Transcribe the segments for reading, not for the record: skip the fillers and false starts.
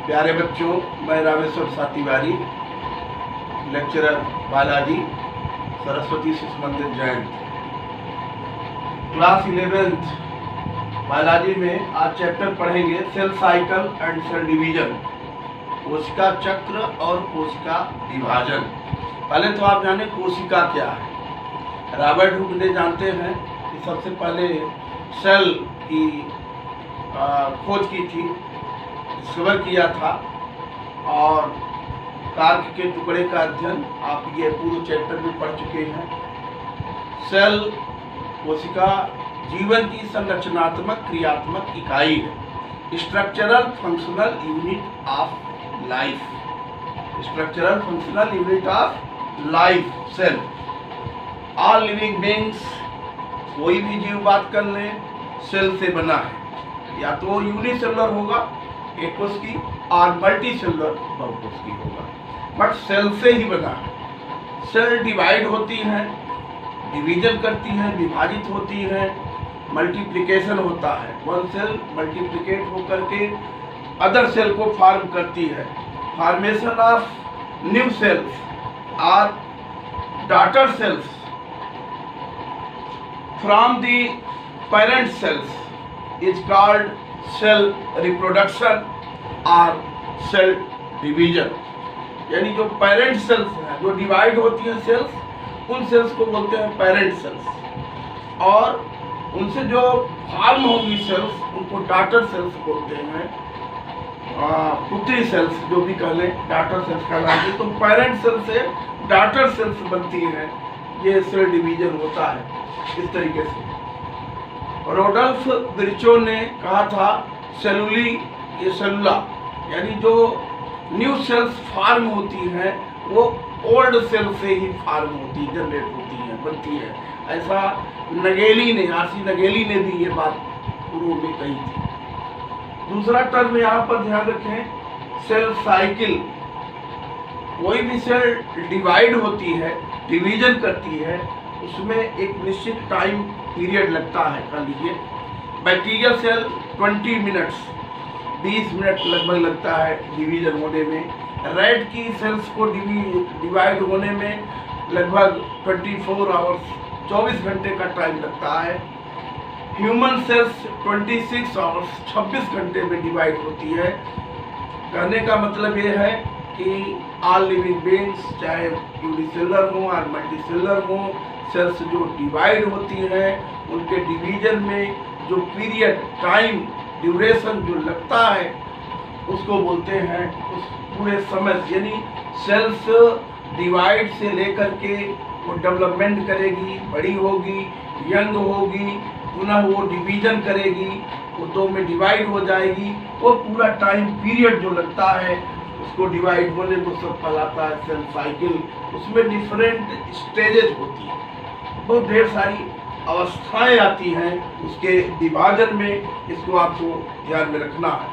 प्यारे बच्चों, मैं रामेश्वर सातिवारी, लेक्चरर बालाजी, सरस्वती शिशु मंदिर जैन, क्लास 11th बालाजी में आज चैप्टर पढ़ेंगे cell cycle and cell division, कोशिका चक्र और कोशिका विभाजन। पहले तो आप जाने कोशिका क्या है। रॉबर्ट हुक ने जानते हैं कि सबसे पहले सेल की खोज की थी, डिस्कवर किया था, और कार्क के टुकड़े का अध्ययन आप ये पूरे चैप्टर में पढ़ चुके हैं। सेल कोशिका जीवन की संरचनात्मक क्रियात्मक इकाई है, structural functional unit of life. Structural functional unit of life cell. All living beings, कोई भी जीव बात कर लें, सेल से बना है। या तो यूनिसेलुलर होगा एक कोशिकी और मल्टी सेलुलर बहुकोशिकी होगा, बट सेल से ही बना है। सेल डिवाइड होती हैं, डिवीजन करती हैं, विभाजित होती हैं, मल्टीप्लिकेशन होता है। वन सेल मल्टीप्लिकेट होकर के अदर सेल को फॉर्म करती है। फॉर्मेशन ऑफ न्यू सेल्स और daughter cells from the parent cells is called cell reproduction और cell division। यानी जो पेरेंट सेल्स हैं, जो डिवाइड होती हैं सेल्स, उन सेल्स को बोलते हैं पेरेंट सेल्स, और उनसे जो फॉर्म होंगी सेल्स उनको डॉटर सेल्स बोलते हैं। पुत्री सेल्स जो भी कह लें, डॉटर सेल्स कहलाती। तो पेरेंट सेल से डॉटर सेल्स बनती हैं, ये सेल डिवीजन होता है इस तरीके से। रोडल्फ विर्चो ने कहा था सेलुली ये सेलुला, यानी जो न्यू सेल्स फॉर्म होती हैं वो ओल्ड सेल से ही फॉर्म होती, जनरेट होती है, बनती है। ऐसा नगेली ने, आरसी नगेली ने भी ये बात पूर्व में कही थी। दूसरा टर्म यहाँ पर ध्यान रखें, सेल साइकिल। कोई भी सेल डिवाइड होती है, डिवीजन करती है, उसमें एक निश्चित टाइम पीरियड लगता है। कर लीजिए बैक्टीरियल सेल 20 मिनट्स, 20 मिनट लगभग लगता है डिवीजन होने में। रेड की सेल्स को डिवाइड होने में लगभग 24 आवर्स, 24 घंटे का टाइम लगता है। ह्यूमन सेल्स 26 आवर्स, 26 घंटे में डिवाइड होती है। कहने का मतलब ये है कि ऑल लिविंग बीइंग्स, चाहे यूनिसेलुलर हो और मल्टीसेलुलर हो, सेल्स जो डिवाइड होती हैं उनके डिवीजन में जो पीरियड, टाइम, ड्यूरेशन जो लगता है उसको बोलते हैं उस पूरे समय। यानी सेल्स डिवाइड से लेकर के वो डेवलपमेंट करेगी, बड़ी होगी, यंग होगी, पुनः वो डिवीजन करेगी, वो दो में डिवाइड हो जाएगी, वो पूरा टाइम पीरियड जो लगता है उसको डिवाइड होने को सब कहलाता है सेल साइकिल। उसमें डिफरेंट स्टेजेज होती है, बहुत ढेर सारी अवस्थाएं आती हैं उसके विभाजन में, इसको आपको ध्यान में रखना है।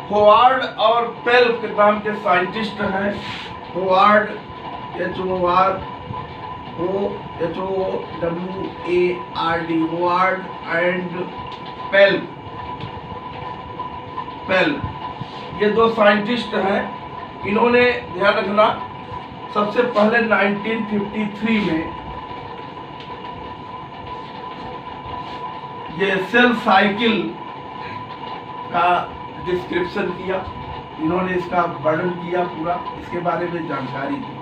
होवार्ड और पेल के नाम के साइंटिस्ट हैं। Howard HOWARD, Howard and pale, ये दो साइंटिस्ट हैं। इन्होंने ध्यान रखना, सबसे पहले 1953 में ये सेल साइकिल का डिस्क्रिप्शन किया, इन्होंने इसका वर्णन किया पूरा, इसके बारे में जानकारी दी।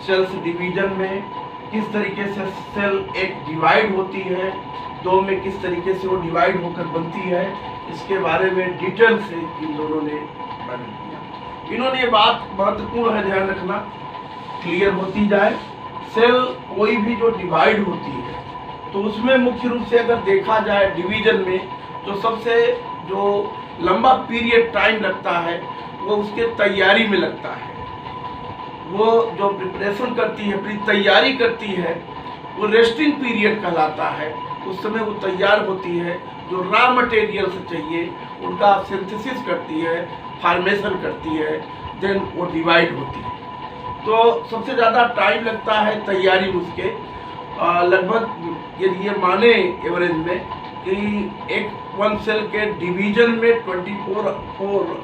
सेल्स डिवीजन में किस तरीके से सेल एक डिवाइड होती है, दो में किस तरीके से वो डिवाइड होकर बनती है, इसके बारे में डिटेल से इन दोनों ने वर्णन किया। इन्होंने ये बात महत्वपूर्ण है, ध्यान रखना, क्लियर होती जाए। सेल कोई भी जो डिवाइड होती है तो उसमें मुख्य रूप से अगर देखा जाए डिवीजन में, तो सबसे जो लंबा पीरियड टाइम लगता है वो उसके तैयारी में लगता है। वो जो प्रिपरेशन करती है, अपनी तैयारी करती है, वो रेस्टिंग पीरियड कहलाता है। उस समय वो तैयार होती है, जो रॉ मटेरियल से चाहिए उनका सिंथेसिस करती है, फॉर्मेशन करती है, देन वो डिवाइड होती है। तो सबसे ज़्यादा टाइम लगता है तैयारी उसके। लगभग यदि ये माने एवरेज में कि एक वन सेल के डिवीजन में 24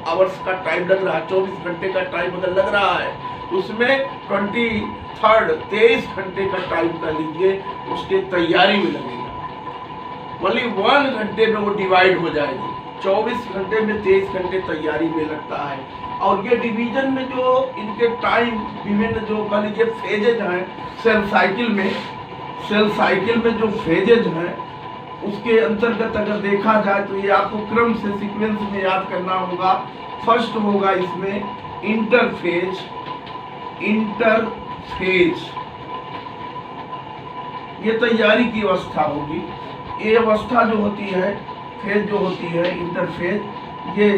आवर्स का टाइम लग रहा है, 24 घंटे का टाइम अगर लग रहा है, उसमें 23 घंटे का टाइम का लीजिए उसके तैयारी में लगेगा, वही 1 घंटे में वो डिवाइड हो जाएगी। 24 घंटे में 23 घंटे तैयारी में लगता है। और ये डिवीजन में जो इनके टाइम विभिन्न जो कह लीजिए फेजेज हैं सेल साइकिल में जो फेजेज हैं उसके अंतर्गत अगर देखा जाए तो ये आपको क्रम से सीक्वेंस में याद करना होगा। फर्स्ट होगा इसमें इंटरफेज, ये तैयारी की अवस्था होगी। ये अवस्था जो होती है, फेज जो होती है इंटरफेज, ये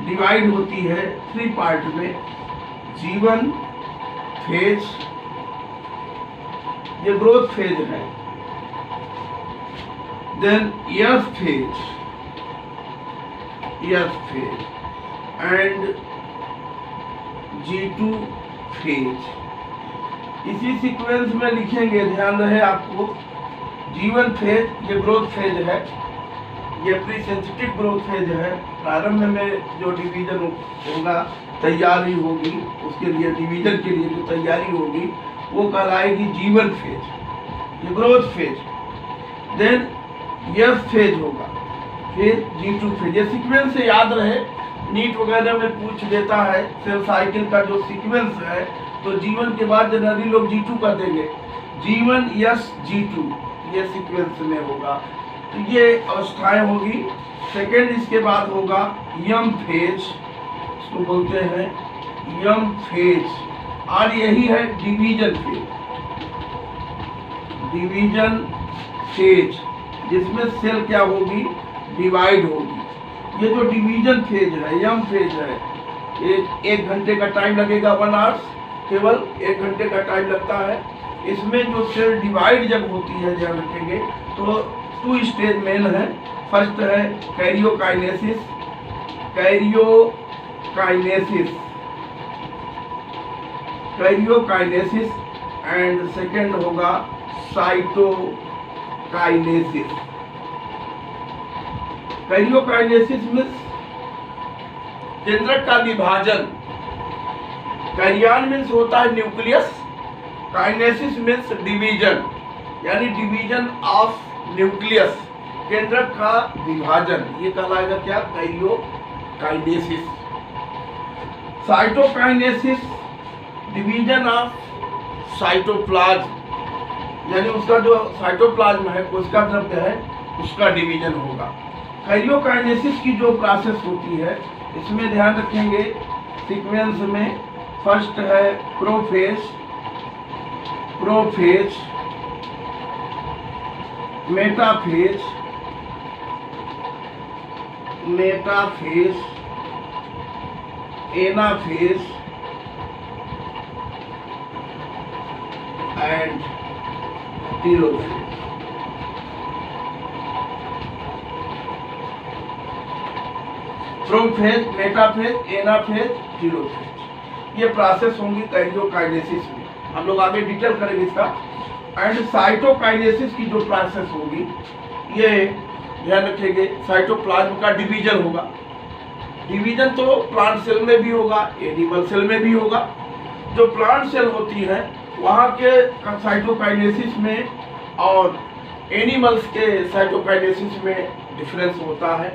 डिवाइड होती है 3 पार्ट में। G1 फेज, ये ग्रोथ फेज है। Then S phase and G2 phase. इसी सीक्वेंस में लिखेंगे, ध्यान रहे आपको। G1 फेज ये ग्रोथ फेज है, ये प्री सेंसिटिव ग्रोथ फेज है। प्रारंभ में जो डिवीजन होगा, तैयारी होगी उसके लिए, डिवीजन के लिए जो तैयारी होगी वो कहलाएगी G1 फेज, ये growth phase. Then S phase होगा, फिर G2 फेज। ये सीक्वेंस से याद रहे, नीट वगैरह में पूछ देता है सेल साइकिल का जो सीक्वेंस है, तो G1 के बाद जनरली लोग G2 कर देंगे। G1 S G2 ये सीक्वेंस में होगा। तो ये अवस्थाएं होगी। सेकेंड इसके बाद होगा M फेज, इसको बोलते हैं M फेज, और यही है डिवीजन फेज, जिसमें सेल क्या होगी, डिवाइड होगी। ये जो डिवीजन फेज है, M फेज है, ये 1 घंटे का टाइम लगेगा, 1 आवर्स, केवल 1 घंटे का टाइम लगता है। इसमें जो सेल डिवाइड जब होती है, ध्यान रखेंगे, तो 2 स्टेज मेन है। फर्स्ट है कैरियोकाइनेसिस एंड सेकेंड होगा साइटोकाइनेसिस। कैरियोकाइनेसिस मीन्स केंद्रक का विभाजन। कैरियन मीन्स होता है न्यूक्लियस, काइनेसिस मीन्स डिवीजन, यानी डिवीजन ऑफ न्यूक्लियस, केंद्रक का विभाजन। ये कहलाएगा क्या, karyokinesis. Cytokinesis division of cytoplasm, यानी उसका जो साइटोप्लाज्म है, उसका द्रव्य है, उसका डिवीजन होगा। कैरियोकाइनेसिस की जो प्रोसेस होती है, इसमें ध्यान रखेंगे सीक्वेंस में फर्स्ट है prophase, metaphase, anaphase and telophase. Prophase, metaphase, anaphase, telophase, ये प्रोसेस होंगी कैरियोकाइनेसिस में। हम लोग आगे डिटेल करेंगे इसका। एंड साइटोकाइनेसिस की जो प्रोसेस होगी, ये ध्यान रखेंगे, साइटोप्लाज्म का डिवीजन होगा। डिवीजन तो प्लांट सेल में भी होगा, एनिमल सेल में भी होगा। जो प्लांट सेल होती है वहाँ के साइटोकाइनेसिस में और एनिमल्स के साइटोकाइनेसिस में डिफरेंस होता है,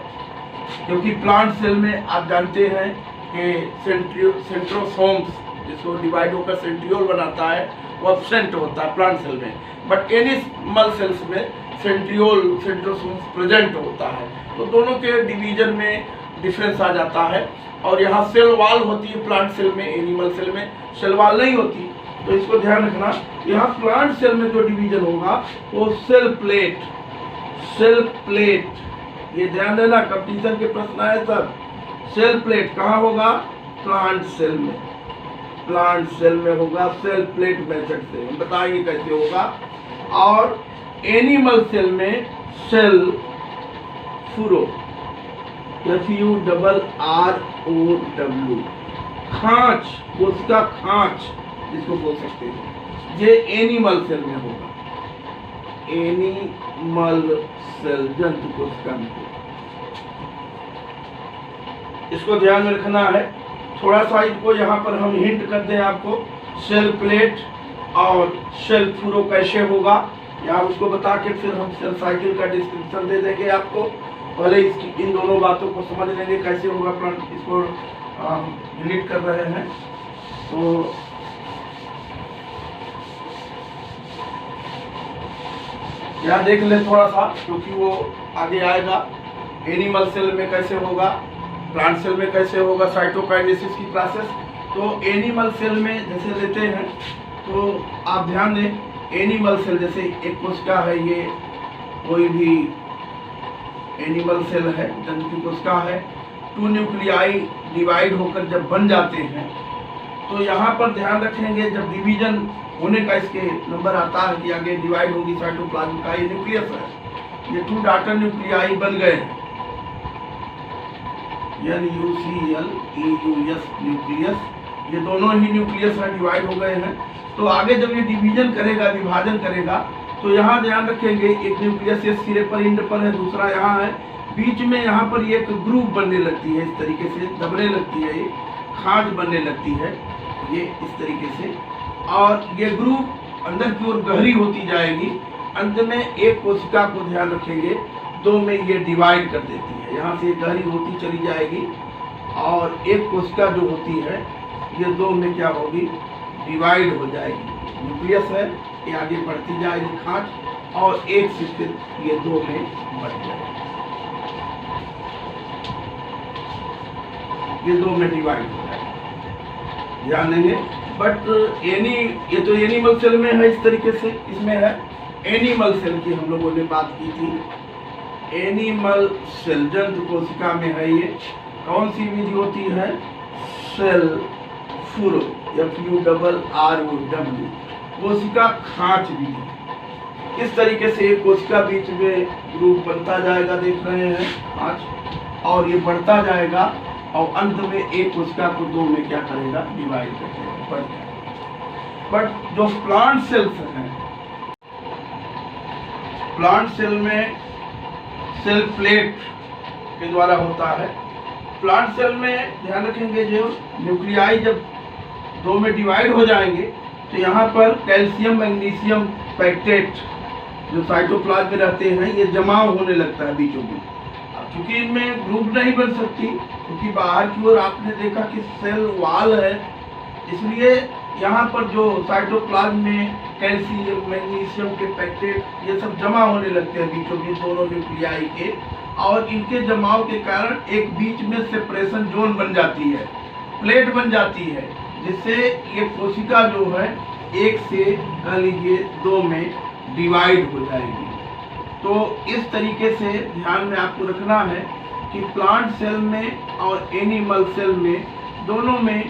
क्योंकि प्लांट सेल में आप जानते हैं कि सेंट्रोसोम्स, जिसको डिवाइड होकर सेंट्रियोल बनाता है, वो एब्सेंट होता है प्लांट सेल में, बट एनिमल सेल्स में सेंट्रोसोम्स प्रेजेंट होता है। तो दोनों के डिवीजन में डिफरेंस आ जाता है। और यहाँ सेल वाल होती है प्लांट सेल में, एनिमल सेल में सेल वाल नहीं होती, तो इसको ध्यान रखना। यहाँ प्लांट सेल में जो डिवीजन होगा वो सेल प्लेट, ये ध्यान देना, कंपटीशन के प्रश्न आए सब। सेल प्लेट कहाँ होगा, प्लांट सेल में होगा, सेल प्लेट मेथड से हम बताएंगे कैसे होगा। और एनिमल सेल में सेल फुरो, FURROW, खांच, कोशिका खांच जिसको बोल सकते हैं, ये एनिमल सेल में होगा। एनिमल सेल जंतु कोशिका में। इसको ध्यान में रखना है। थोड़ा सा इसको यहाँ पर हम हिंट कर दें आपको, सेल प्लेट और सेल फ्लो कैसे होगा, या उसको बता के फिर हम सेल साइकिल का डिस्क्रिप्शन दे देंगे आपको। पहले इसकी इन दोनों बातों को समझ लेंगे कैसे होगा प्लांट, इसको डिलीट कर रहे हैं। तो यहाँ देख ले थोड़ा सा, क्योंकि वो आगे आएगा। एनिमल सेल में कैसे होगा, प्लांट सेल में कैसे होगा साइटोकाइनेसिस की प्रोसेस। तो एनिमल सेल में जैसे लेते हैं तो आप ध्यान दें, एनिमल सेल जैसे एक कोशिका है, ये कोई भी एनिमल सेल है, जंतु की कोशिका है, 2 न्यूक्लियाई डिवाइड होकर जब बन जाते हैं तो यहाँ पर ध्यान रखेंगे जब डिवीजन होने का इसके नंबर आता है कि आगे डिवाइड होगी साइटोप्लाज्म का, ये न्यूक्लियस है, ये 2 डॉटर न्यूक्लियाई बन गए हैं, NuCl EUS न्यूक्लियस, ये दोनों ही न्यूक्लियस है, डिवाइड हो गए हैं। तो आगे जब ये डिवीजन करेगा, विभाजन करेगा, तो यहाँ ध्यान रखेंगे एक न्यूक्लियस इस सिरे पर इंड पर है, दूसरा यहाँ है, बीच में यहाँ पर एक ग्रुप बनने लगती है, इस तरीके से दबने लगती है, ये खांच बनने लगती है, ये इस तरीके से, और ये ग्रुप अंदर की ओर गहरी होती जाएगी। अंत में एक कोशिका को ध्यान रखेंगे 2 में ये डिवाइड कर देती है, यहाँ से गहरी होती चली जाएगी और एक कोशिका जो होती है ये 2 में क्या होगी, डिवाइड हो जाएगी। न्यूक्लियस है, ये आगे बढ़ती जाएगी खांच, और एक से फिर ये 2 में बढ़ जाएगी, ये 2 में डिवाइड हो जाएगी, ध्यान देंगे। बट ये तो एनिमल सेल में है, इस तरीके से इसमें है। एनिमल सेल की हम लोगों ने बात की थी, एनिमल सेल जंतु कोशिका में है, ये कौन सी विधि होती है, सेल फ्लो, FURROW, कोशिका खांच विधि। इस तरीके से एक कोशिका बीच में ग्रुप बनता जाएगा, देख रहे हैं खांच, और ये बढ़ता जाएगा और अंत में एक कोशिका को 2 में क्या करेगा, डिवाइड कर देगा, बढ़ जाएगा। बट जो प्लांट सेल्स हैं, प्लांट सेल में सेल प्लेट के द्वारा होता है। प्लांट सेल में ध्यान रखेंगे जो न्यूक्लियाई जब 2 में डिवाइड हो जाएंगे तो यहाँ पर कैल्शियम मैग्नीशियम पैक्टेट जो साइटोप्लाज्म में रहते हैं, ये जमाव होने लगता है बीचों बीच। क्योंकि इनमें ग्रुप नहीं बन सकती, क्योंकि बाहर की ओर आपने देखा कि सेल वॉल है, इसलिए यहाँ पर जो साइटोप्लाज्म में कैल्शियम मैग्नीशियम के पैक्टेट ये सब जमा होने लगते हैं बीचों बीच दोनों न्यूक्लियाई के, और इनके जमाव के कारण एक बीच में सेपरेशन जोन बन जाती है, प्लेट बन जाती है, जिससे ये कोशिका जो है एक से कह लीजिए 2 में डिवाइड हो जाएगी। तो इस तरीके से ध्यान में आपको रखना है कि प्लांट सेल में और एनिमल सेल में दोनों में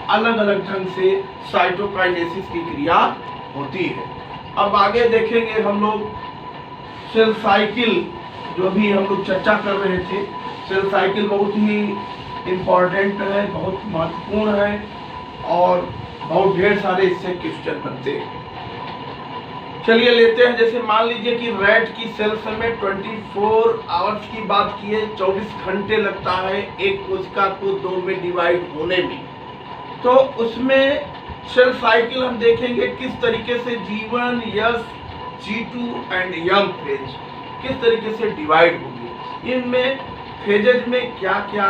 अलग अलग ढंग से साइटोकाइनेसिस की क्रिया होती है। अब आगे देखेंगे हम लोग सेल साइकिल, जो भी हम लोग चर्चा कर रहे थे। सेल साइकिल बहुत ही इम्पोर्टेंट है, बहुत महत्वपूर्ण है, और बहुत ढेर सारे इससे क्वेश्चन बनते हैं। चलिए लेते हैं, जैसे मान लीजिए कि रैट की सेल्स में 24 आवर्स की बात की है, 24 घंटे लगता है एक कोशिका को 2 में डिवाइड होने में। तो उसमें सेल साइकिल हम देखेंगे किस तरीके से G1, S, G2 and M phase किस तरीके से डिवाइड होंगे, इनमें फेजेज में क्या क्या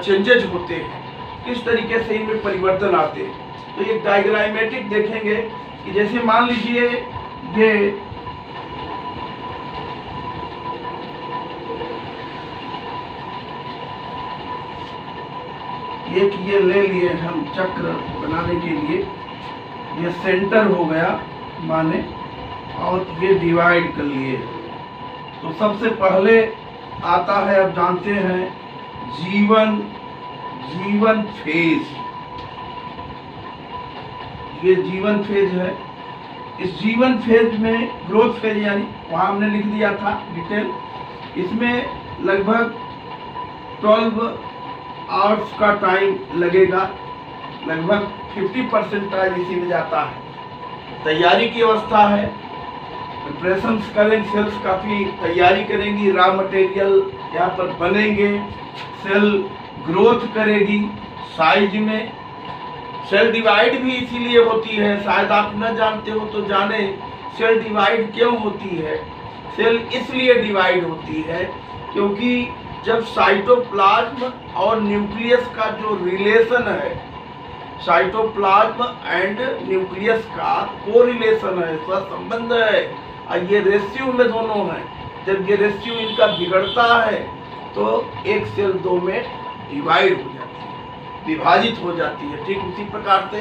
चेंजेज होते हैं, किस तरीके से इनमें परिवर्तन आते हैं। तो ये डायग्रामेटिक देखेंगे कि जैसे मान लीजिए ये ले लिए हम चक्र बनाने के लिए, ये सेंटर हो गया माने, और ये डिवाइड कर लिए। तो सबसे पहले आता है, अब जानते हैं, G1 फेज। ये G1 फेज है। इस G1 फेज में ग्रोथ फेज, यानी वहाँ हमने लिख दिया था डिटेल, इसमें लगभग 12 आवर्स का टाइम लगेगा, लगभग 50% टाइम इसी में जाता है। तैयारी की अवस्था है, प्रिपरेशन करेंगे, सेल्स काफ़ी तैयारी करेंगी, रॉ मटेरियल यहाँ पर बनेंगे, सेल ग्रोथ करेगी साइज में। सेल डिवाइड भी इसीलिए होती है, शायद आप न जानते हो तो जाने, सेल डिवाइड क्यों होती है। सेल इसलिए डिवाइड होती है क्योंकि जब साइटोप्लाज्म और न्यूक्लियस का जो रिलेशन है, साइटोप्लाज्म एंड न्यूक्लियस का को रिलेशन है, संबंध है, और ये रेशियो में दोनों हैं। जब ये रेशियो इनका बिगड़ता है तो एक सेल दो में डिवाइड हो जाती है, विभाजित हो जाती है। ठीक उसी प्रकार से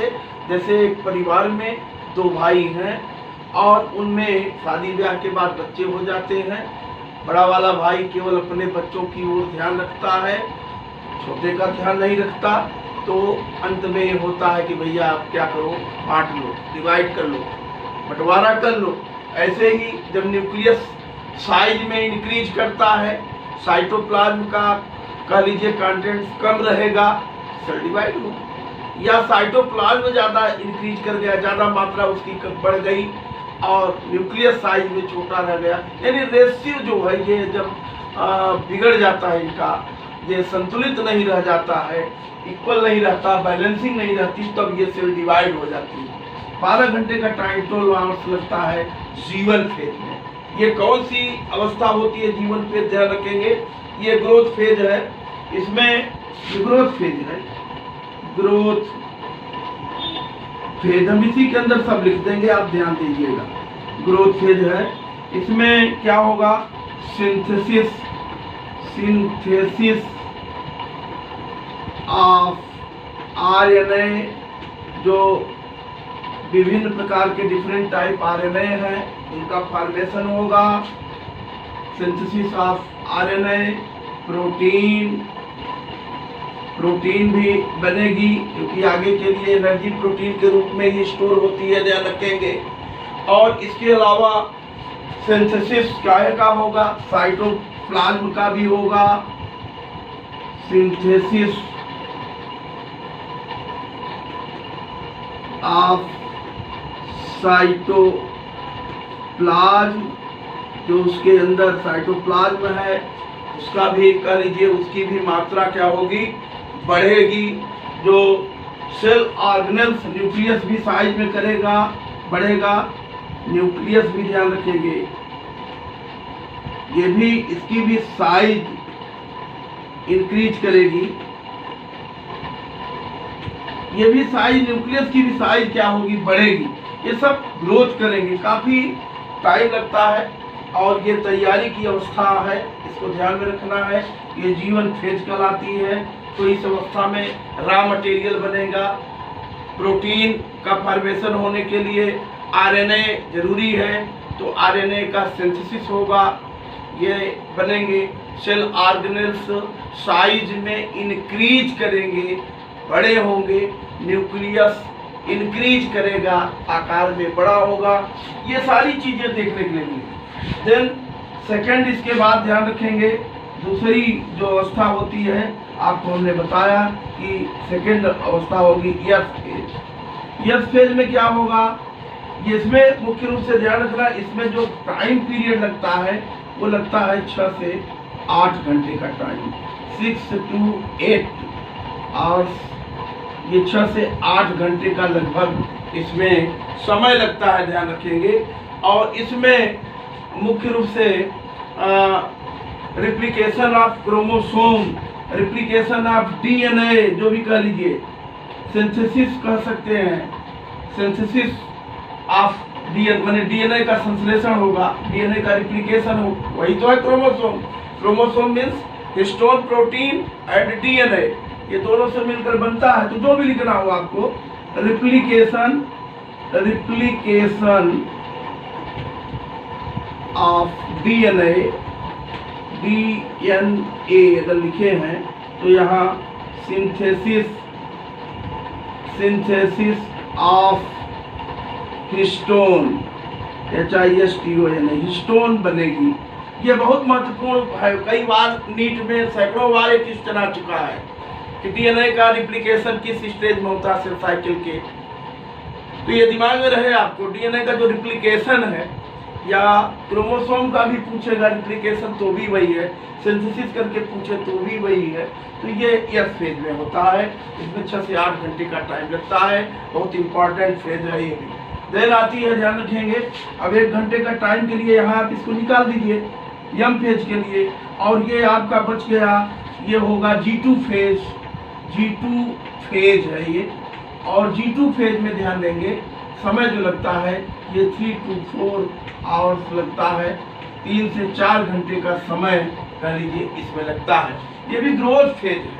जैसे एक परिवार में दो भाई हैं और उनमें शादी ब्याह के बाद बच्चे हो जाते हैं। बड़ा वाला भाई केवल अपने बच्चों की ओर ध्यान रखता है, छोटे का ध्यान नहीं रखता, तो अंत में ये होता है कि भैया आप क्या करो, बांट लो, डिवाइड कर लो, बंटवारा कर लो। ऐसे ही जब न्यूक्लियस साइज में इंक्रीज करता है, साइटोप्लाज्म का कह लीजिए कंटेंट कम रहेगा, सेल डिवाइड हो, या साइटोप्लाज्म ज़्यादा इंक्रीज कर गया, ज़्यादा मात्रा उसकी बढ़ गई और न्यूक्लियस साइज में छोटा रह गया, यानी रेशियो जो है ये जब बिगड़ जाता है, इनका ये संतुलित नहीं रह जाता है, इक्वल नहीं रहता, बैलेंसिंग नहीं रहती, तब ये सेल डिवाइड हो जाती है। 12 घंटे का टाइम 12 आवर्स लगता है जीवन फेज में। ये कौन सी अवस्था होती है जीवन फेज, ध्यान रखेंगे, ये ग्रोथ फेज है। इसमें ग्रोथ फेज है, ग्रोथ फेज हम इसी के अंदर सब लिख देंगे, आप ध्यान दीजिएगा। ग्रोथ फेज है, इसमें क्या होगा, सिंथेसिस ऑफ आरएनए, जो विभिन्न प्रकार के डिफरेंट टाइप आरएनए हैं उनका फॉर्मेशन होगा। सिंथेसिस ऑफ आरएनए, प्रोटीन भी बनेगी क्योंकि आगे के लिए एनर्जी प्रोटीन के रूप में ही स्टोर होती है, ध्यान रखेंगे। और इसके अलावा सिंथेसिस क्या का होगा, साइटोप्लाज्म का भी होगा, सिंथेसिस ऑफ साइटोप्लाज्म, जो उसके अंदर साइटोप्लाज्म है उसका भी कह लीजिए, उसकी भी मात्रा क्या होगी, बढ़ेगी। जो सेल ऑर्गेनेल्स, न्यूक्लियस भी साइज में करेगा, बढ़ेगा, न्यूक्लियस भी ध्यान रखेंगे, ये भी, इसकी भी साइज इंक्रीज करेगी, ये भी साइज, न्यूक्लियस की भी साइज क्या होगी, बढ़ेगी। ये सब ग्रोथ करेंगे, काफी टाइम लगता है और ये तैयारी की अवस्था है, इसको ध्यान में रखना है। ये जीवन फेज कहलाती है। तो इस अवस्था में रॉ मटेरियल बनेगा, प्रोटीन का फॉर्मेशन होने के लिए आरएनए जरूरी है, तो आरएनए का सिंथेसिस होगा, ये बनेंगे। सेल ऑर्गेनेल्स साइज में इंक्रीज करेंगे, बड़े होंगे, न्यूक्लियस इंक्रीज करेगा, आकार में बड़ा होगा। ये सारी चीजें देखने के लिए मिलेगी। देन सेकंड, इसके बाद ध्यान रखेंगे दूसरी जो अवस्था होती है, आपको हमने बताया कि सेकंड अवस्था होगी यस फेज। यस फेज में क्या होगा, इसमें मुख्य रूप से ध्यान रखना, इसमें जो टाइम पीरियड लगता है वो लगता है 6 से 8 घंटे का टाइम, 6 to 8 आवर्स, ये 6 से 8 घंटे का लगभग इसमें समय लगता है, ध्यान रखेंगे। और इसमें मुख्य रूप से replication of chromosome, replication of DNA, जो भी कह लीजिए, सिंथेसिस कह सकते हैं, सिंथेसिस ऑफ डीएनए, माने डीएनए का संश्लेषण होगा, डीएनए का रिप्लिकेशन हो, वही तो है chromosome. Chromosome means histone, protein and DNA, ये दोनों से मिलकर बनता है। तो जो भी लिखना हो आपको, रिप्लिकेशन ऑफ डीएनए, अगर लिखे हैं तो यहाँ synthesis of histone, HISTON, histone बनेगी। ये बहुत महत्वपूर्ण है, कई बार नीट में सैकड़ों बार ये क्वेश्चन आ चुका है कि डीएनए का रिप्लिकेशन किस स्टेज में होता है सेल साइकिल के। तो ये दिमाग में रहे आपको, डीएनए का जो रिप्लिकेशन है या क्रोमोसोम का भी पूछेगा रिप्लिकेशन तो भी वही है, सिंथेसिस करके पूछे तो भी वही है। तो ये एस फेज में होता है, इसमें 6 से 8 घंटे का टाइम लगता है, बहुत इंपॉर्टेंट फेज है ये भी। देन आती है, ध्यान रखेंगे, अब 1 घंटे का टाइम के लिए यहाँ आप इसको निकाल दीजिए यम फेज के लिए, और ये आपका बच गया, ये होगा G2 फेज। G2 फेज है ये, और G2 फेज में ध्यान देंगे समय जो लगता है ये 3 to 4 आवर्स लगता है, 3 से 4 घंटे का समय कह लीजिए इसमें लगता है। ये भी ग्रोथ फेज है,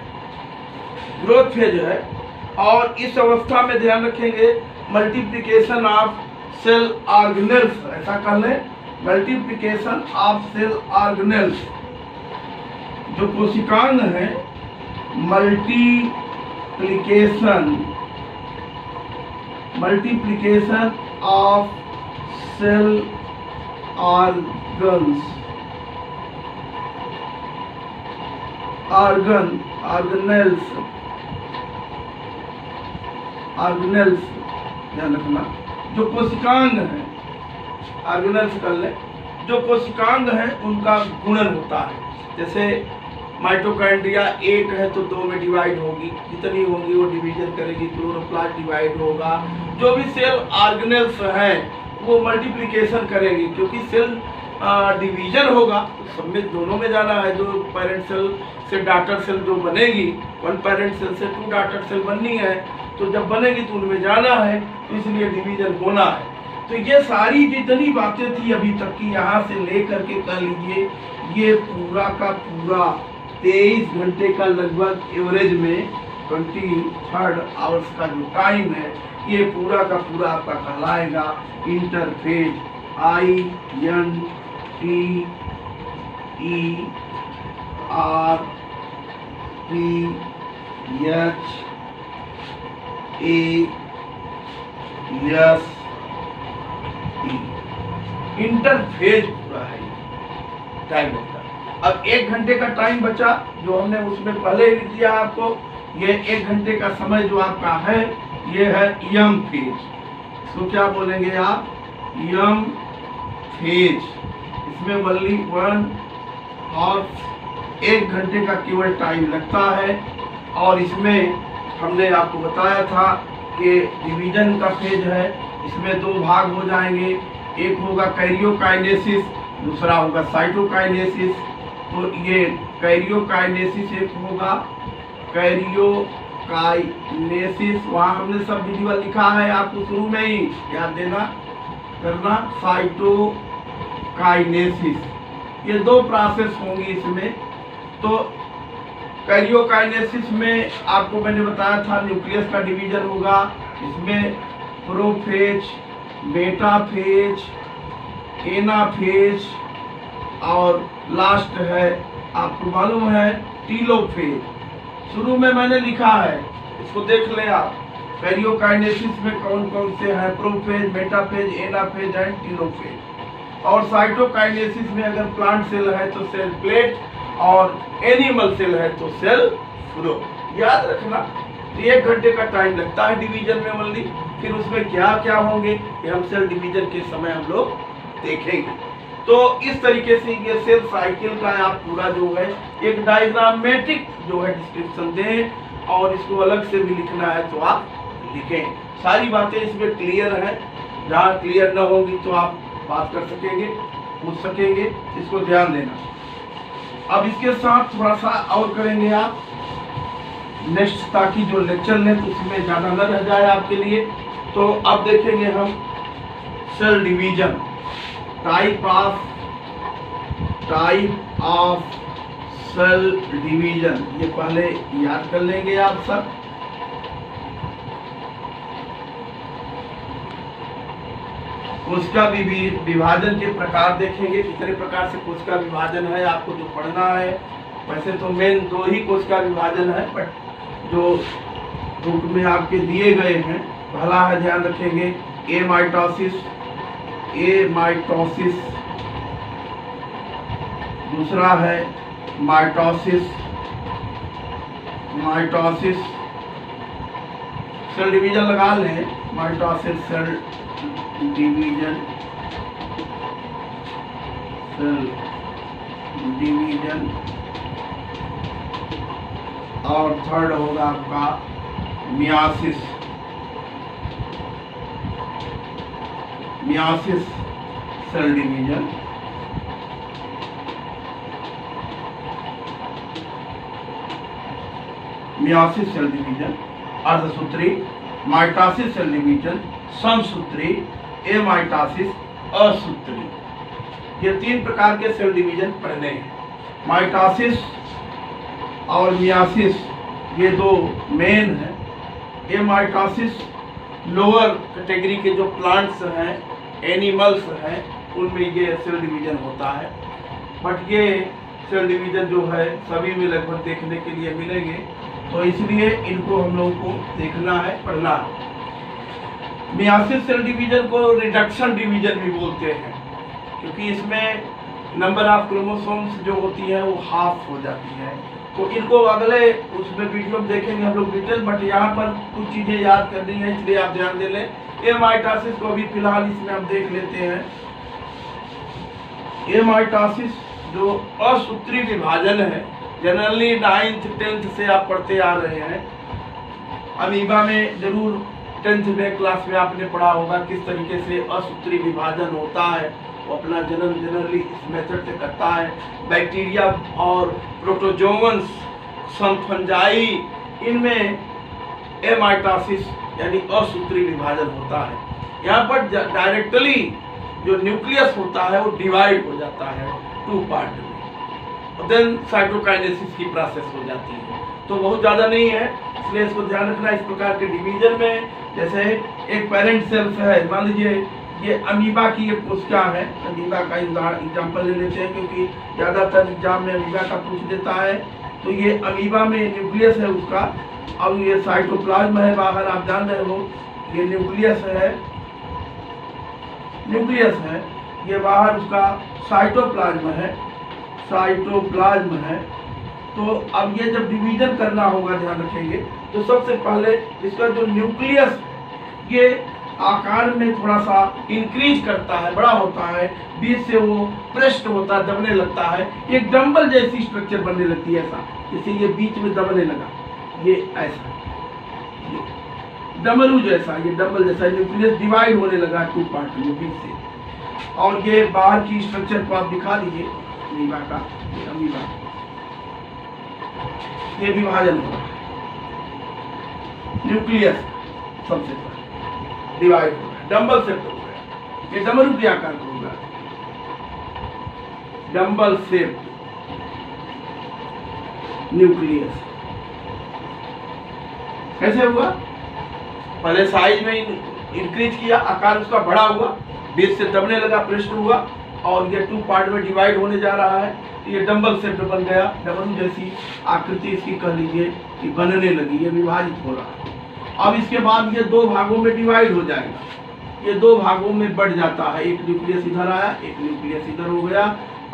ग्रोथ फेज है। और इस अवस्था में ध्यान रखेंगे मल्टीप्लिकेशन ऑफ सेल ऑर्गेनेल्स, ऐसा कर लें, मल्टीप्लिकेशन ऑफ सेल ऑर्गेनेल्स, जो कोशिकांग है, multiplication of cell organs, organelles ध्यान रखना, जो कोशिकांग है, ऑर्गेनेल्स कर ले, जो कोशिकांग है उनका गुणन होता है। जैसे माइटोकॉन्ड्रिया एक है तो 2 में डिवाइड होगी, जितनी होंगी वो डिवीजन करेगी, क्लोरोप्लास्ट डिवाइड होगा। जो भी सेल ऑर्गेनेल्स हैं वो मल्टीप्लिकेशन करेंगे, क्योंकि सेल डिवीजन होगा तो सब में दोनों में जाना है। जो पेरेंट सेल से डॉटर सेल जो बनेगी, 1 पेरेंट सेल से 2 डॉटर सेल बननी है, तो जब बनेगी तो उनमें जाना है, तो इसलिए डिवीजन होना है। तो ये सारी जितनी बातें थी अभी तक की, यहाँ से लेकर के कह लीजिए ये पूरा का पूरा 23 घंटे का लगभग एवरेज में 23rd आवर्स का जो टाइम है, ये पूरा का पूरा आपका कहलाएगा इंटरफेज। इंटरफेज पूरा है टाइम होता है। अब 1 घंटे का टाइम बचा जो हमने उसमें पहले लिख दिया आपको, ये 1 घंटे का समय जो आपका है ये है यम फेज। इसको क्या बोलेंगे आप? यम फेज। इसमें वनली 1 और 1 घंटे का केवल टाइम लगता है। और इसमें हमने आपको बताया था कि डिवीजन का फेज है, इसमें 2 भाग हो जाएंगे, एक होगा कैरियोकाइनेसिस, दूसरा होगा साइटोकाइनेसिस। तो ये कैरियोकाइनेसिस एक होगा, कैरियोकाइनेसिस वहाँ हमने सब विजुअल लिखा है आपको शुरू में ही याद देना करना। साइटोकाइनेसिस, ये 2 प्रोसेस होंगी इसमें। तो कैरियोकाइनेसिस में आपको मैंने बताया था न्यूक्लियस का डिवीजन होगा, इसमें प्रोफेज, मेटाफेज, एनाफेज और लास्ट है आपको मालूम है टीलोफेज। शुरू में मैंने लिखा है, इसको देख ले आप। कैरियोकाइनेसिस में कौन कौन से हैं? Prophase, metaphase, anaphase and telophase. और साइटोकाइनेसिस में अगर प्लांट सेल है तो सेल प्लेट, और एनिमल सेल है तो सेल फ्लो। याद रखना, 1 घंटे का टाइम लगता है डिवीजन में ओनली। फिर उसमें क्या क्या होंगे ये हम सेल डिवीजन के समय हम लोग देखेंगे। तो इस तरीके से ये सेल साइकिल का आप पूरा जो है एक डायग्रामेटिक जो है डिस्क्रिप्शन दें, और इसको अलग से भी लिखना है तो आप लिखें। सारी बातें इसमें क्लियर हैं, जहाँ क्लियर ना होगी तो आप बात कर सकेंगे, पूछ सकेंगे, इसको ध्यान देना। अब इसके साथ थोड़ा सा और करेंगे आप नेक्स्ट, ताकि जो लेक्चर लें तो उसमें ज़्यादा न रह जाए आपके लिए। तो अब देखेंगे हम cell division, type of cell division. ये पहले याद कर लेंगे आप सब। कोशिका विभाजन के प्रकार देखेंगे, कितने प्रकार से कोशिका विभाजन है आपको जो पढ़ना है। वैसे तो मेन 2 ही कोशिका विभाजन है, बट जो बुक में आपके दिए गए हैं, पहला है ध्यान रखेंगे एमाइटोसिस, दूसरा है माइटोसिस। सेल डिवीजन लगा लें, mitosis cell division. Cell division, और थर्ड होगा आपका meiosis, meiosis cell division, meiosis cell division, अर्धसूत्री, माइटोसिस सेल डिवीजन, समसूत्री, एमाइटोसिस, असूत्री। ये तीन प्रकार के सेल डिवीजन पढ़ने हैं। माइटोसिस और मियासिस ये दो मेन है। एमाइटोसिस लोअर कैटेगरी के जो प्लांट्स हैं, एनिमल्स हैं, उनमें ये सेल डिवीजन होता है। बट ये सेल डिवीजन जो है सभी में लगभग देखने के लिए मिलेंगे, तो इसलिए इनको हम लोगों को देखना है, पढ़ना है। मियासिस सेल डिवीजन को रिडक्शन डिवीजन भी बोलते हैं, क्योंकि इसमें नंबर ऑफ क्रोमोसोम्स जो होती है वो हाफ हो जाती है। तो इनको अगले उसमें वीडियो में देखेंगे हम लोग डिटेल, बट यहाँ पर कुछ चीज़ें याद करनी है, इसलिए आप ध्यान दे लें। एमाइटोसिस को अभी फिलहाल इसमें हम देख लेते हैं। एमाइटोसिस जो असूत्री विभाजन है, जनरली 9th 10th से आप पढ़ते आ रहे हैं। अमीबा में जरूर 10th में क्लास में आपने पढ़ा होगा किस तरीके से असूत्री विभाजन होता है। वो अपना जन्म जनरली इस मेथड से करता है। बैक्टीरिया और प्रोटोजोअन्स, फंजाई, इनमें एमाइटोसिस यानी असूत्री विभाजन होता है। यहाँ पर डायरेक्टली जो न्यूक्लियस होता है वो डिवाइड हो जाता है 2 पार्ट में, और देन साइटोकाइनेसिस की प्रोसेस हो जाती है। तो बहुत ज़्यादा नहीं है, इसलिए इसको ध्यान रखना। इस प्रकार के डिवीजन में जैसे एक पेरेंट सेल्स है, मान लीजिए ये अमीबा की एक कोशिका है। अमीबा का एग्जाम्पल ले लेते हैं, क्योंकि ज़्यादातर एग्जाम में अमीबा का पूछ देता है। तो ये अमीबा में न्यूक्लियस है उसका, अब ये साइटोप्लाज्म है बाहर, आप जान रहे हो ये न्यूक्लियस है, न्यूक्लियस है, ये बाहर उसका साइटोप्लाज्म है, साइटोप्लाज्म है। तो अब ये जब डिवीजन करना होगा, ध्यान रखेंगे, तो सबसे पहले इसका जो न्यूक्लियस ये आकार में थोड़ा सा इंक्रीज करता है, बड़ा होता है, बीच से वो पृष्ठ होता है, दबने लगता है, एक डंबल जैसी स्ट्रक्चर बनने लगती है, ऐसा जैसे ये बीच में दबने लगा, ये ऐसा डमरू जैसा, ये डंबल जैसा न्यूक्लियस डिवाइड होने लगा 2 पार्ट में बीच से। और ये बाहर की स्ट्रक्चर को आप दिखा दीजिए अमीबा का, ये अमीबा, ये विभाजन होगा न्यूक्लियस, सबसे पहले डिवाइड हो गया, डंबल शेप हो गया, ये डमरू के आकार का होगा, डंबल शेप न्यूक्लियस। कैसे हुआ? पहले साइज में इंक्रीज किया, आकार उसका बड़ा हुआ, बेस से दबने लगा, पृष्ठ हुआ, और ये 2 पार्ट में डिवाइड होने जा रहा है। ये डंबल शेप बन गया, डमरू जैसी आकृति इसकी कह लीजिए कि बनने लगी, ये विभाजित हो रहा है। अब इसके बाद ये 2 भागों में डिवाइड हो जाएगा, ये 2 भागों में बढ़ जाता है, एक न्यूक्लियस इधर आया, एक न्यूक्लियस इधर हो गया,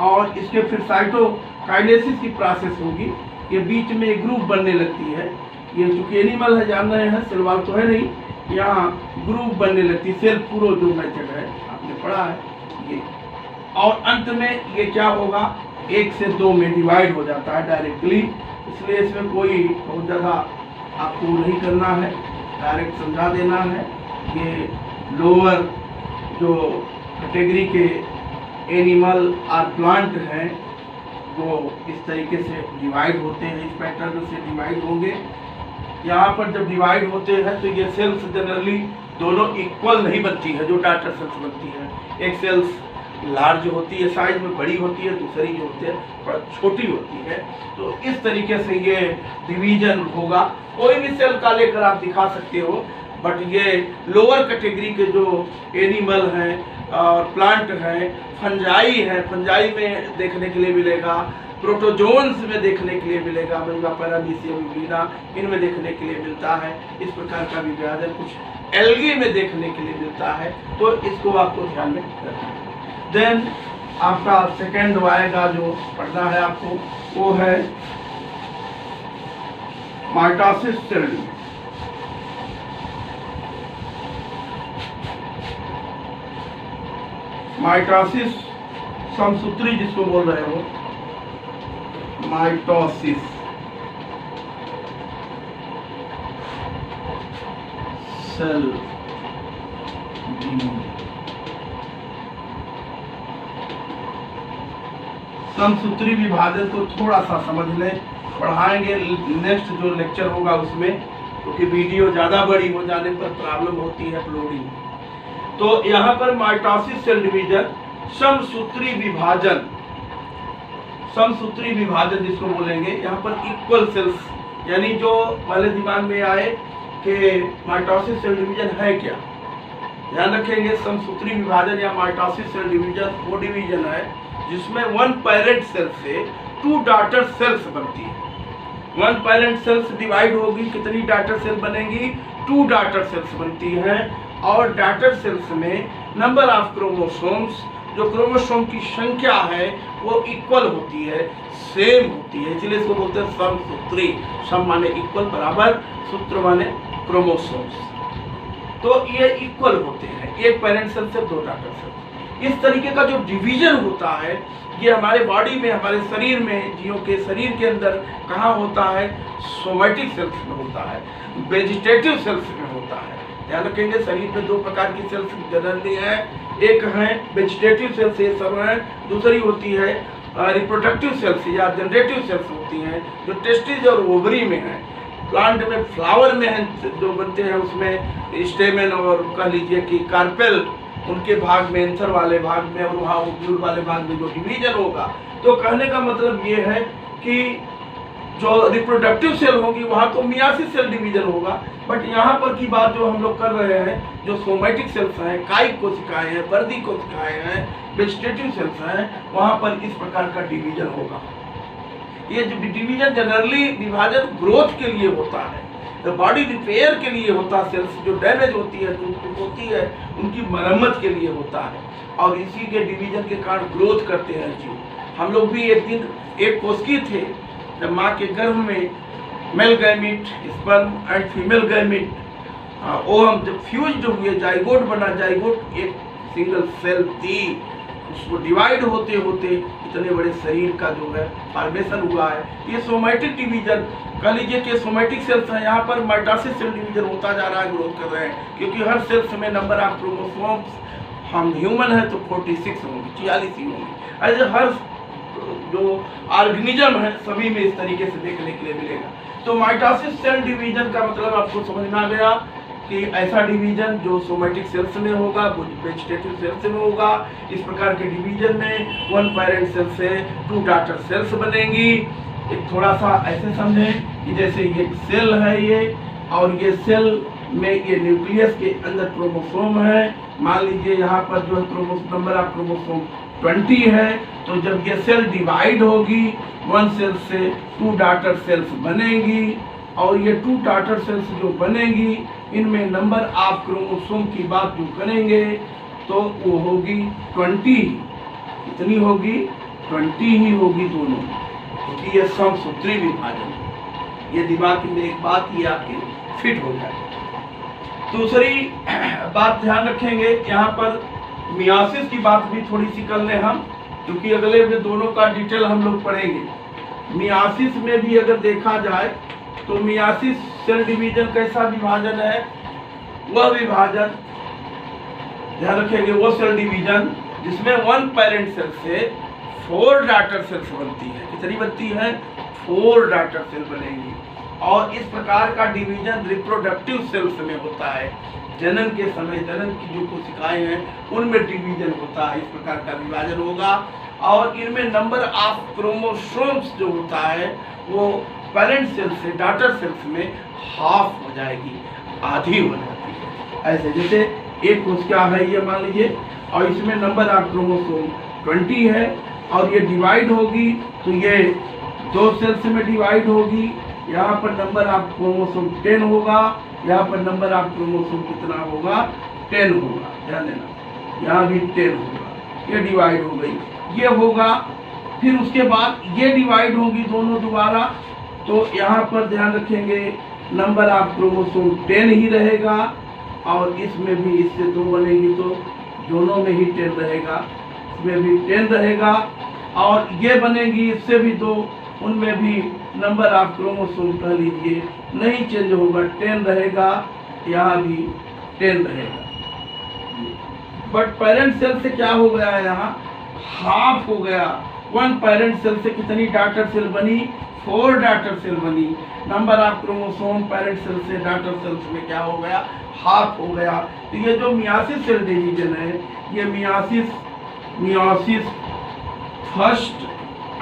और इसके फिर साइटोकाइनेसिस की प्रोसेस होगी, ये बीच में एक ग्रुप बनने लगती है। ये चूंकि एनिमल है, जान रहे हैं, सेल वॉल तो है नहीं, यहाँ ग्रुप बनने लगती है, सेल पूरा जो मेथड है आपने पढ़ा है ये, और अंत में ये क्या होगा, 1 से 2 में डिवाइड हो जाता है डायरेक्टली। इसलिए इसमें कोई बहुत ज़्यादा आपको नहीं करना है, डायरेक्ट समझा देना है। ये लोअर जो कैटेगरी के एनिमल और प्लांट हैं वो इस तरीके से डिवाइड होते हैं, इस पैटर्न से डिवाइड होंगे। यहाँ पर जब डिवाइड होते हैं तो ये सेल्स जनरली दोनों इक्वल नहीं बनती है, जो डॉटर सेल्स बनती है। एक सेल्स लार्ज होती है, साइज में बड़ी होती है, दूसरी जो होती है थोड़ा छोटी होती है। तो इस तरीके से ये डिवीजन होगा। कोई भी सेल का लेकर आप दिखा सकते हो, बट ये लोअर कैटेगरी के जो एनिमल हैं और प्लांट हैं, फंजाई है, फंजाई में देखने के लिए मिलेगा, प्रोटोजोन्स में देखने के लिए मिलेगा, पैरामीशियम, यूरिना, इनमें देखने के लिए मिलता है। इस प्रकार का विभाजन कुछ एल्गी में देखने के लिए मिलता है, तो इसको आपको ध्यान में रखना है। देन आपका सेकेंड आएगा जो पढ़ना है आपको, वो है माइटोसिस सेल डिवीजन। माइटोसिस समसूत्री जिसको बोल रहे हो, माइटोसिस, सेल डिवीजन। समसूत्री विभाजन को थोड़ा सा समझ लें, पढ़ाएंगे नेक्स्ट जो लेक्चर होगा उसमें, क्योंकि वीडियो ज़्यादा बड़ी हो जाने पर प्रॉब्लम होती है अपलोडिंग। तो यहाँ पर माइटोसिस सेल डिवीजन, समसूत्री विभाजन, समसूत्री विभाजन जिसको बोलेंगे, यहाँ पर इक्वल सेल्स, यानी जो पहले दिमाग में आए कि माइटोसिस सेल डिवीजन है क्या, ध्यान रखेंगे। समसूत्री विभाजन या माइटोसिस सेल डिवीजन वो डिवीजन है जिसमें वन पेरेंट सेल से टू डॉटर सेल्स बनती है। वन पेरेंट सेल्स डिवाइड होगी, कितनी डॉटर सेल बनेंगी, टू डॉटर सेल्स बनती हैं, और डॉटर सेल्स में नंबर ऑफ क्रोमोसोम्स, जो क्रोमोसोम की संख्या है वो इक्वल होती है, सेम होती है, इसलिए इसको बोलते हैं समसूत्री। सम माने इक्वल, बराबर, सूत्र माने क्रोमोसोम्स। तो ये इक्वल होते हैं, एक पेरेंट सेल से दो डॉटर सेल। इस तरीके का जो डिवीजन होता है ये हमारे बॉडी में, हमारे शरीर में, जीवों के शरीर के अंदर कहाँ होता है, सोमैटिक सेल्स में होता है, वेजिटेटिव सेल्स में होता है। ध्यान रखेंगे, शरीर में दो प्रकार की सेल्स जनरली है, एक है वेजिटेटिव सेल्स, ये सब है, दूसरी होती है रिप्रोडक्टिव सेल्स या जनरेटिव सेल्स होती हैं, जो टेस्टिस और ओवरी में है। प्लांट में फ्लावर में है, जो बनते हैं उसमें स्टेमेन और कह लीजिए कि कार्पेल, उनके भाग में, एंथर वाले भाग में, और वहाँ ओव्यूल वाले भाग में जो डिवीजन होगा। तो कहने का मतलब ये है कि जो रिप्रोडक्टिव सेल होगी वहाँ तो मियासिस सेल डिवीजन होगा, बट यहाँ पर की बात जो हम लोग कर रहे हैं, जो सोमैटिक सेल्स हैं, कायिक कोशिकाएं हैं, वर्दी कोशिकाएं हैं, वेजिटेटिव सेल्स हैं, वहाँ पर इस प्रकार का डिवीजन होगा। ये जो डिवीजन जनरली विभाजन ग्रोथ के लिए होता है, तो बॉडी रिपेयर के लिए होता है, सेल्स जो डैमेज होती है, जो होती है, उनकी मरम्मत के लिए होता है, और इसी के डिवीजन के कारण ग्रोथ करते हैं जीव। हम लोग भी एक दिन एक कोशिकी थे, जब माँ के गर्भ में male gamete, sperm and female gamete, वो हम जब फ्यूज्ड हुए, जाइगोट बना, जाइगोट एक सिंगल सेल थी, उसको डिवाइड होते होते इतने बड़े शरीर का जो है फॉर्मेशन हुआ है। ये सोमैटिक डिवीजन कह लीजिए कि सोमैटिक सेल्स है, यहाँ पर माइटोसिस सेल डिवीजन होता जा रहा है, ग्रोथ कर रहे हैं, क्योंकि हर सेल्स में नंबर ऑफ क्रोमोसोम्स, हम ह्यूमन है तो 46 होंगे, 46 ही होंगे। ऐसे हर जो ऑर्गेनिज्म है सभी में इस तरीके से देखने के लिए मिलेगा। तो माइटोसिस सेल डिवीजन का मतलब आपको समझ में आ गया कि ऐसा डिवीजन जो सोमैटिक सेल्स में होगा, वो वेजिटेटिव सेल्स में होगा। इस प्रकार के डिवीजन में वन पेरेंट सेल से टू डॉटर सेल्स बनेंगी। एक थोड़ा सा ऐसे समझें कि जैसे ये सेल है ये, और ये सेल में ये न्यूक्लियस के अंदर क्रोमोसोम है। मान लीजिए यहाँ पर जो है क्रोमोसोम, नंबर ऑफ क्रोमोसोम 20 है, तो जब ये सेल डिवाइड होगी, वन सेल से टू डॉटर सेल्स बनेंगी, और ये टू डॉटर सेल्स जो बनेंगी, इनमें नंबर ऑफ क्रोमोसोम की बात जो करेंगे तो वो होगी 20। कितनी होगी? 20 ही होगी दोनों, क्योंकि ये समसूत्री विभाजन है। ये दिमाग में एक बात ये आपकी फिट हो जाए। दूसरी बात ध्यान रखेंगे, यहाँ पर मियासिस की बात भी थोड़ी सी कर लें हम, क्योंकि अगले में दोनों का डिटेल हम लोग पढ़ेंगे। मियासिस में भी अगर देखा जाए तो मियासिस सेल डिवीजन कैसा विभाजन है? वह विभाजन ध्यान रखेंगे, वो सेल डिवीजन जिसमें वन पेरेंट सेल से 4 डॉटर सेल्स बनती है। कितनी बनती है? 4 डॉटर सेल बनेंगी। और इस प्रकार का डिवीजन रिप्रोडक्टिव सेल्स में होता है। जनन के समय, जनन की जो कोशिकाएं हैं उनमें डिवीजन होता है, इस प्रकार का विभाजन होगा। और इनमें नंबर ऑफ क्रोमोसोम्स जो होता है वो पेरेंट सेल से डॉटर सेल्स में हाफ हो जाएगी, आधी हो जाती है। ऐसे जैसे एक कोशिका है ये मान लीजिए, और इसमें नंबर ऑफ क्रोमोसोम 20 है, और ये डिवाइड होगी तो ये 2 सेल्स में डिवाइड होगी। यहाँ पर नंबर ऑफ क्रोमोसोम 10 होगा, यहाँ पर नंबर ऑफ क्रोमोसोम कितना होगा? 10 होगा। ध्यान देना, यहाँ भी 10 होगा। ये डिवाइड हो गई, ये होगा। फिर उसके बाद ये डिवाइड होगी दोनों दोबारा, तो यहाँ पर ध्यान रखेंगे नंबर ऑफ क्रोमोसोम 10 ही रहेगा, और इसमें भी इससे 2 बनेगी तो दोनों में ही 10 रहेगा। इसमें भी 10 रहेगा, और ये बनेगी इससे भी 2, उनमें भी नंबर ऑफ क्रोमोसोम कह लीजिए नहीं चेंज होगा, 10 रहेगा, यहाँ भी 10 रहेगा। बट पेरेंट सेल से क्या हो गया है, यहाँ हाफ हो गया। 1 पेरेंट सेल से कितनी डॉटर सेल बनी, 4 डॉटर सेल बनी। Number of chromosome parent cell से डॉटर सेल्स में क्या हो गया, हाफ हो गया। तो ये जो मियासिस सेल डिवीजन है, ये मियासिस फर्स्ट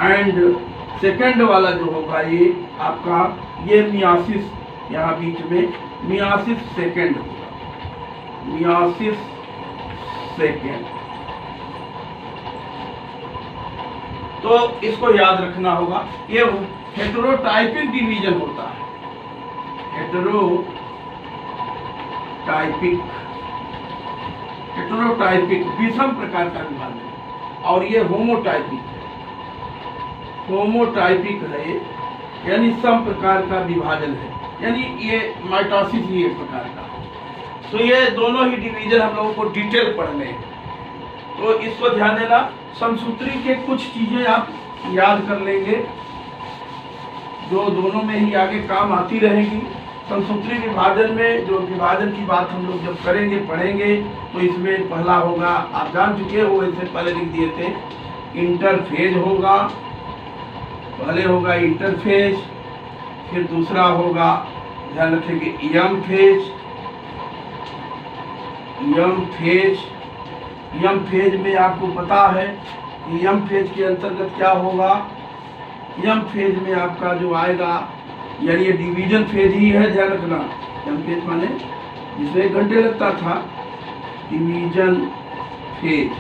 एंड सेकंड वाला जो होगा, ये आपका ये मियासिस, यहाँ बीच में मियासिस सेकंड होगा, मियासिस सेकंड। तो इसको याद रखना होगा। ये हेटेरोटाइपिक डिवीजन होता है, हेटेरोटाइपिक विषम प्रकार का विभाजन, और ये होमोटाइपिक है, यानी सम प्रकार का विभाजन है, यानी ये माइटोसिस ही एक प्रकार का है। तो ये दोनों ही डिवीजन हम लोगों को डिटेल पढ़ने हैं, तो इसको ध्यान देना। समसूत्री के कुछ चीजें आप याद कर लेंगे जो दोनों में ही आगे काम आती रहेगी। समसूत्री विभाजन में जो विभाजन की बात हम लोग जब करेंगे पढ़ेंगे, तो इसमें पहला होगा, आप जान चुके हो, इससे पहले लिख दिए थे, इंटरफेज होगा। पहले होगा इंटरफेज, फिर दूसरा होगा, ध्यान रखेंगे, यम फेज में आपको पता है कि यम फेज के अंतर्गत क्या होगा। यम फेज में आपका जो आएगा, यानी ये डिवीजन फेज ही है, ध्यान रखना। यम फेज माने जिसमें 1 घंटे लगता था, डिवीजन फेज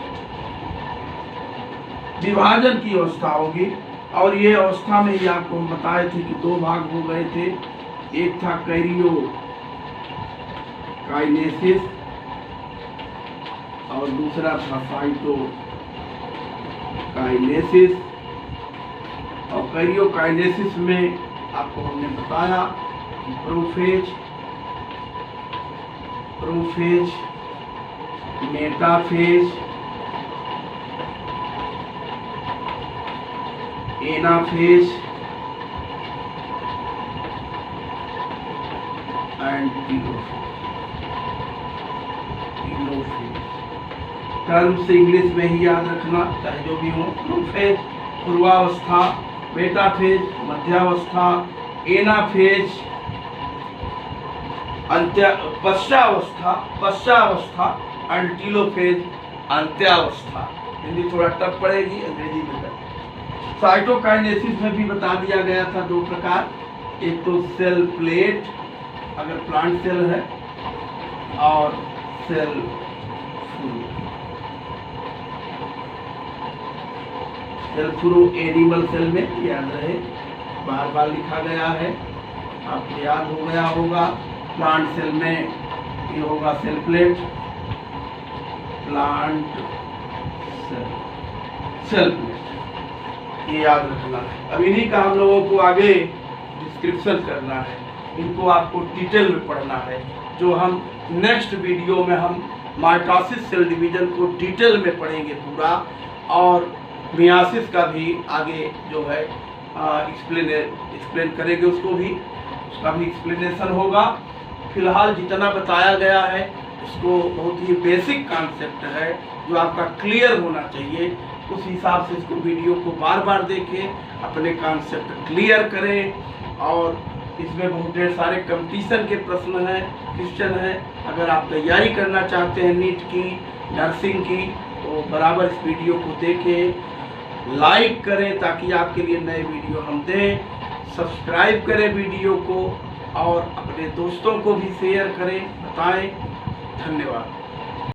विभाजन की अवस्था होगी। और ये अवस्था में ही आपको हम बताए थे कि 2 भाग हो गए थे, एक था कैरियोकाइनेसिस और दूसरा था साइटोकाइनेसिस। और कैरियोकाइनेसिस में आपको हमने बताया कि prophase, metaphase, anaphase and telophase. Term से इंग्लिश में ही याद रखना, चाहे जो भी हो। प्रोफेज पूर्वावस्था, metaphase मध्यावस्था, anaphase पश्चावस्था and telophase अंत्यावस्था। Hindi थोड़ा टफ पड़ेगी, अंग्रेजी में कर। साइटोकाइनेसिस में भी बता दिया गया था 2 प्रकार, एक तो सेल प्लेट अगर प्लांट सेल है, और सेल फ्लो एनिमल सेल में, याद रहे, बार बार लिखा गया है, आपको याद हो गया होगा। प्लांट सेल में ये होगा cell plate, plant cell plate, ये याद रखना है। अब इन्हीं का हम लोगों को आगे डिस्क्रिप्शन करना है, इनको आपको डिटेल में पढ़ना है, जो हम नेक्स्ट वीडियो में हम माइटोसिस सेल डिवीजन को डिटेल में पढ़ेंगे पूरा, और मियासिस का भी आगे जो है एक्सप्लेन करेंगे, उसका भी एक्सप्लेनेशन होगा। फिलहाल जितना बताया गया है उसको बहुत ही बेसिक कॉन्सेप्ट है जो आपका क्लियर होना चाहिए, उस हिसाब से इसको वीडियो को बार बार देखें, अपने कॉन्सेप्ट क्लियर करें। और इसमें बहुत ढेर सारे कंपटीशन के प्रश्न हैं, क्वेश्चन हैं। अगर आप तैयारी करना चाहते हैं नीट की, नर्सिंग की, तो बराबर इस वीडियो को देखें, लाइक करें ताकि आपके लिए नए वीडियो हम दें, सब्सक्राइब करें वीडियो को, और अपने दोस्तों को भी शेयर करें, बताएं। धन्यवाद।